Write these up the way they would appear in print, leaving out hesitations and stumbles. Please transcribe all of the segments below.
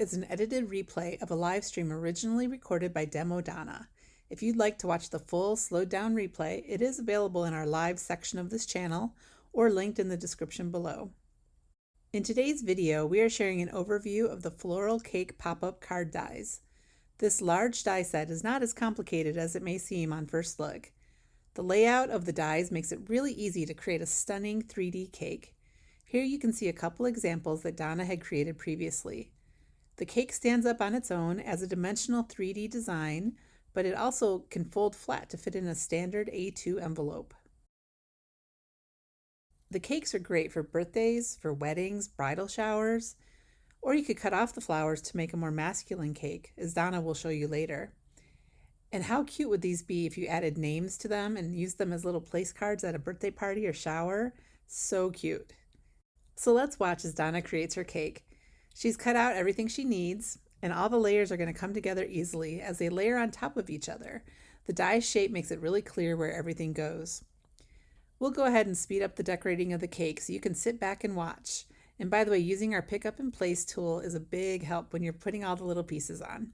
is an edited replay of a live stream originally recorded by Demo Donna. If you'd like to watch the full slowed down replay, it is available in our live section of this channel or linked in the description below. In today's video, we are sharing an overview of the Floral Cake pop-up card dies. This large die set is not as complicated as it may seem on first look. The layout of the dies makes it really easy to create a stunning 3D cake. Here you can see a couple examples that Donna had created previously. The cake stands up on its own as a dimensional 3D design, but it also can fold flat to fit in a standard A2 envelope. The cakes are great for birthdays, for weddings, bridal showers, or you could cut off the flowers to make a more masculine cake, as Donna will show you later. And how cute would these be if you added names to them and used them as little place cards at a birthday party or shower? So cute. So let's watch as Donna creates her cake. She's cut out everything she needs, and all the layers are going to come together easily as they layer on top of each other. The die shape makes it really clear where everything goes. We'll go ahead and speed up the decorating of the cake so you can sit back and watch. And by the way, using our pick up and place tool is a big help when you're putting all the little pieces on.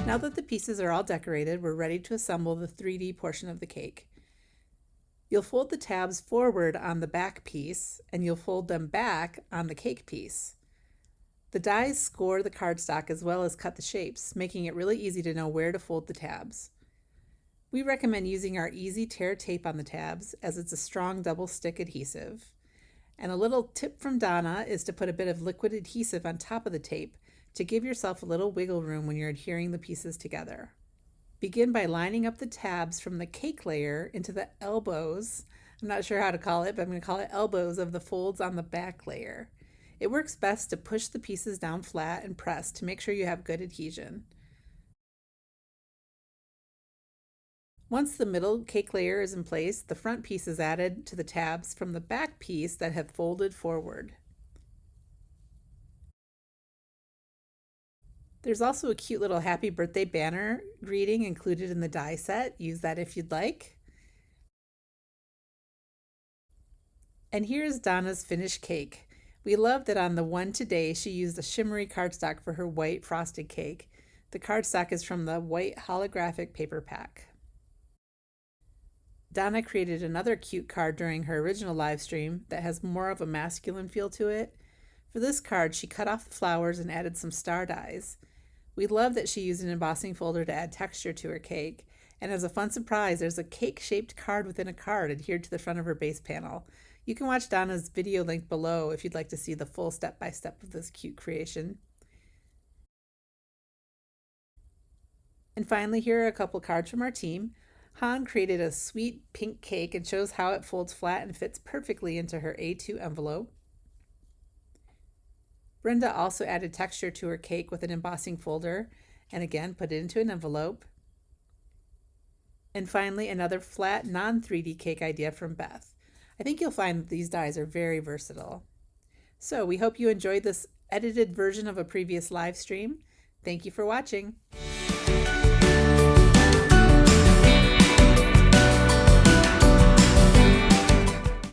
Now that the pieces are all decorated, we're ready to assemble the 3D portion of the cake. You'll fold the tabs forward on the back piece, and you'll fold them back on the cake piece. The dies score the cardstock as well as cut the shapes, making it really easy to know where to fold the tabs. We recommend using our easy tear tape on the tabs as it's a strong double stick adhesive. And a little tip from Donna is to put a bit of liquid adhesive on top of the tape to give yourself a little wiggle room when you're adhering the pieces together. Begin by lining up the tabs from the cake layer into the elbows. I'm not sure how to call it, but I'm going to call it elbows of the folds on the back layer. It works best to push the pieces down flat and press to make sure you have good adhesion. Once the middle cake layer is in place, the front piece is added to the tabs from the back piece that have folded forward. There's also a cute little happy birthday banner greeting included in the die set. Use that if you'd like. And here's Donna's finished cake. We love that on the one today she used a shimmery cardstock for her white frosted cake. The cardstock is from the white holographic paper pack. Donna created another cute card during her original live stream that has more of a masculine feel to it. For this card, she cut off the flowers and added some star dies. We love that she used an embossing folder to add texture to her cake. And as a fun surprise, there's a cake-shaped card within a card adhered to the front of her base panel. You can watch Donna's video link below if you'd like to see the full step-by-step of this cute creation. And finally, here are a couple cards from our team. Han created a sweet pink cake and shows how it folds flat and fits perfectly into her A2 envelope. Brenda also added texture to her cake with an embossing folder, and again put it into an envelope. And finally, another flat, non-3D cake idea from Beth. I think you'll find that these dies are very versatile. So we hope you enjoyed this edited version of a previous live stream. Thank you for watching.